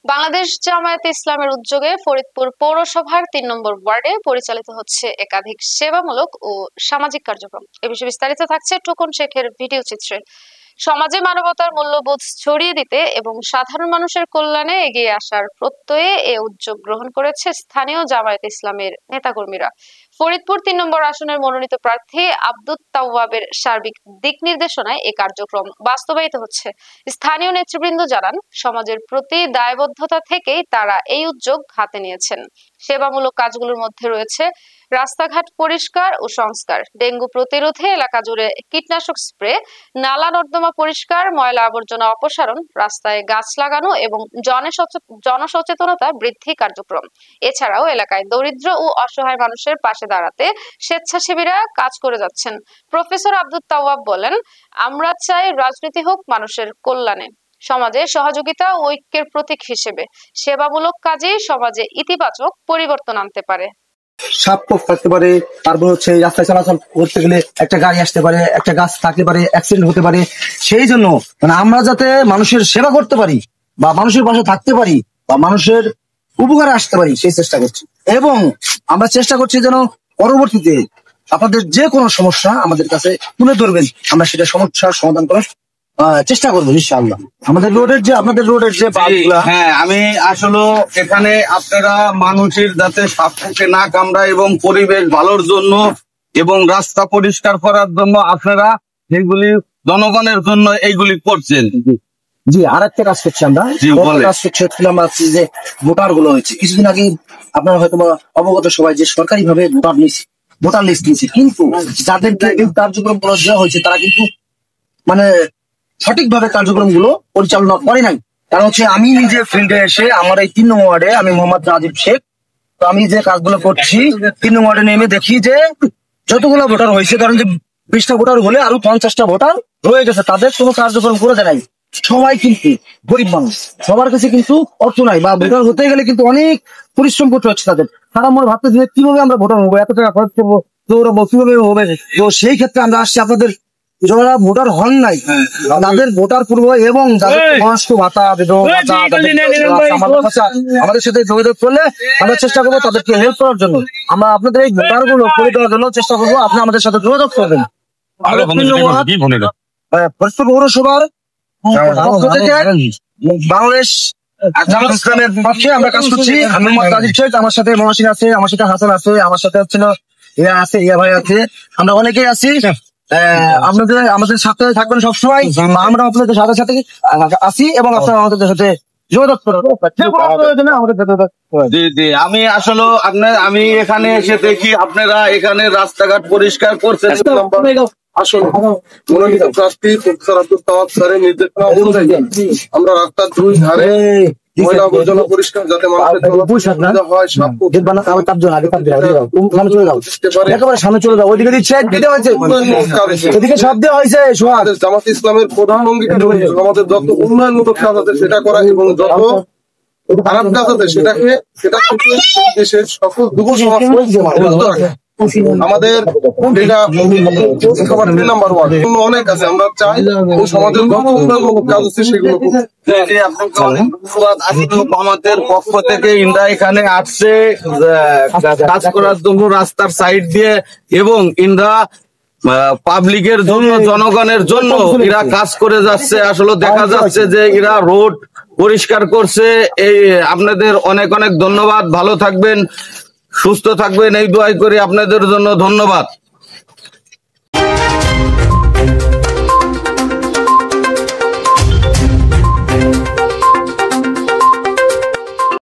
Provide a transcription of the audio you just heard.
বাংলাদেশ জামায়াতে ইসলামের উদ্যোগে ফরিদপুর পৌরসভার ৩ নম্বর ওয়ার্ডে পরিচালিত হচ্ছে একাধিক সেবামূলক ও সামাজিক কার্যক্রম। এ বিষয়ে বিস্তারিত থাকছে টুকন শেখের ভিডিও চিত্রে। সমাজে মানবতার মূল্যবোধ ছড়িয়ে দিতে এবং সাধারণ মানুষের কল্যাণে এগিয়ে আসার প্রত্যয়ে এ উদ্যোগ গ্রহণ করেছে স্থানীয় জামায়াতে ইসলামের নেতাকর্মীরা। ফরিদপুর ৩ নম্বর আসনের মনোনীত প্রার্থী আব্দুত তাওয়াবের সার্বিক দিক নির্দেশনায় এ কার্যক্রম বাস্তবায়িত হচ্ছে। স্থানীয় নেতৃবৃন্দ জানান, সমাজের প্রতি দায়বদ্ধতা থেকেই তারা এই উদ্যোগ হাতে নিয়েছেন। সেবামূলক কাজগুলোর মধ্যে রয়েছে রাস্তাঘাট পরিষ্কার ও সংস্কার, ডেঙ্গু প্রতিরোধে এলাকা জুড়ে কীটনাশক স্প্রে, নালা নর্দমা পরিষ্কার, ময়লা আবর্জনা অপসারণ, রাস্তায় গাছ লাগানো এবং জনসচেতনতা বৃদ্ধি কার্যক্রম। এছাড়াও এলাকায় দরিদ্র ও অসহায় মানুষের পাশে দাঁড়াতে স্বেচ্ছাসেবীরা কাজ করে যাচ্ছেন। প্রফেসর আব্দুত তাওয়াব বলেন, আমরা চাই রাজনীতি হোক মানুষের কল্যাণে। সমাজে সহযোগিতা ও ঐক্যের প্রতীক হিসেবে সেবামূলক কাজে সমাজে ইতিবাচক পরিবর্তন আনতে পারে। সাপ থাকতে পারে, তারপর হচ্ছে রাস্তায় চলাচল করতে গেলে একটা গাড়ি আসতে পারে, একটা গাছ থাকতে পারে, অ্যাক্সিডেন্ট হতে পারে। সেই জন্য আমরা যাতে মানুষের সেবা করতে পারি বা মানুষের পাশে থাকতে পারি বা মানুষের উপকারে আসতে পারি সেই চেষ্টা করছি। এবং আমরা চেষ্টা করছি যেন পরবর্তীতে আপনাদের যে কোনো সমস্যা আমাদের কাছে তুলে ধরবেন, আমরা সেটা সমস্যার সমাধান করার চেষ্টা করবো ইনশাআল্লাহ। আমাদের আপনাদের রোডের যে হ্যাঁ, আমি আসলে এখানে আপনারা মানুষের যাতে সাপকে না কামড়ায় এবং পরিবেশ ভালোর জন্য এবং রাস্তা পরিষ্কার করার জন্য আপনারা এইগুলি জনগণের জন্য এইগুলি করছেন। জি, আর একটা কাজ করছি আমরা। কাজ করছে যে ভোটার গুলো হয়েছে কিছুদিন আগে, আপনারা হয়তো অবগত সবাই যে সরকারি ভাবে ভোটার লিস্ট নিয়েছে, কিন্তু যাদেরকে এই কার্যক্রম গুলো দেওয়া হয়েছে তারা কিন্তু মানে সঠিকভাবে কার্যক্রম গুলো পরিচালনা করে নাই। কারণ হচ্ছে আমি নিজে ফিল্ডে এসে আমার এই ৩ নম্বর ওয়ার্ডে, আমি মোহাম্মদ রাজীব শেখ, তো আমি যে কাজগুলো করছি ৩ নম্বর ওয়ার্ডে নেমে দেখি যে যতগুলো ভোটার হয়েছে, কারণ যে 20টা ভোটার হলে আরো 50টা ভোটার রয়ে গেছে, তাদের কোনো কার্যক্রম করে দেয় নাই। সবাই কিন্তু গরিব মানুষ, সবার কাছে কিন্তু অর্থ নাই, বা ভোটার হতে গেলে কিন্তু অনেক পরিশ্রম করতে হচ্ছে তাদের। তারা মনে ভাবতে যে কিভাবে আমরা ভোটার হবো, এত টাকা খরচ করবো, দৌড়াবো, কিভাবে হবে। তো সেই ক্ষেত্রে আমরা আসছি আপনাদের যারা ভোটার হন নাই তাদের ভোটার পূর্ব এবং বয়স্ক ভাতা, আমাদের সাথে যোগাযোগ করলে আমরা চেষ্টা করবো তাদেরকে হেল্প করার জন্য। আমরা আপনাদের এই ভোটার গুলো করে দেওয়ার জন্য চেষ্টা করবো, আপনি আমাদের সাথে যোগাযোগ করবেন। ফরিদপুর পৌরসভার বাংলাদেশ জামায়াতে ইসলামের পক্ষে আমরা কাজ করছি। আমি মোহাম্মদ রাজীব শেখ, আমার সাথে মহাসিন আছে, আমার সাথে হাসান আছে, আমার সাথে হচ্ছিল ইয়া ভাই আছে, আমরা অনেকেই আছি। আপনাদের আমাদের সাথে থাকবেন সবসময়, আমরা আপনাদের সাথে সাথে আছি এবং আপনারা আমাদের সাথে যোগাযোগ করবেন। জি জি, আমি আসলে আমি এখানে এসে দেখি আপনারা এখানে রাস্তাঘাট পরিষ্কার করছেন। আসলে মনোনীত প্রার্থী প্রফেসর আব্দুল তাওয়াব স্যারের নির্দেশনা অনুযায়ী আমরা রাস্তার দুই ধারে ময়লা আবর্জনা পরিষ্কার, যাতে সামনে চলে যাও, ওইদিকে দিচ্ছে সব দেওয়া হয়েছে। জামাত ইসলামের প্রধান অঙ্গীকার আমাদের যত উন্নয়নমূলক কাজ আছে সেটা করা, এবং যত খারাপ কাজ আছে সেটা থেকে দেশের সকল যুব সমাজ রাখা। আমাদের এটা 3 নম্বর ওয়ার্ড, অনেক আছে, আমরা চাই ও সমাজের যত উন্নয়নমূলক কাজ আছে সেগুলো। আমাদের পক্ষ থেকে ইন্দ্রা এখানে আসছে কাজ করার জন্য রাস্তার সাইড দিয়ে, এবং ইন্দ্রা পাবলিকের জন্য, জনগণের জন্য এরা কাজ করে যাচ্ছে। আসলে দেখা যাচ্ছে যে এরা রোড পরিষ্কার করছে। এই আপনাদের অনেক অনেক ধন্যবাদ। ভালো থাকবেন, সুস্থ থাকবেন, এই দোয়াই করি আপনাদের জন্য। ধন্যবাদ।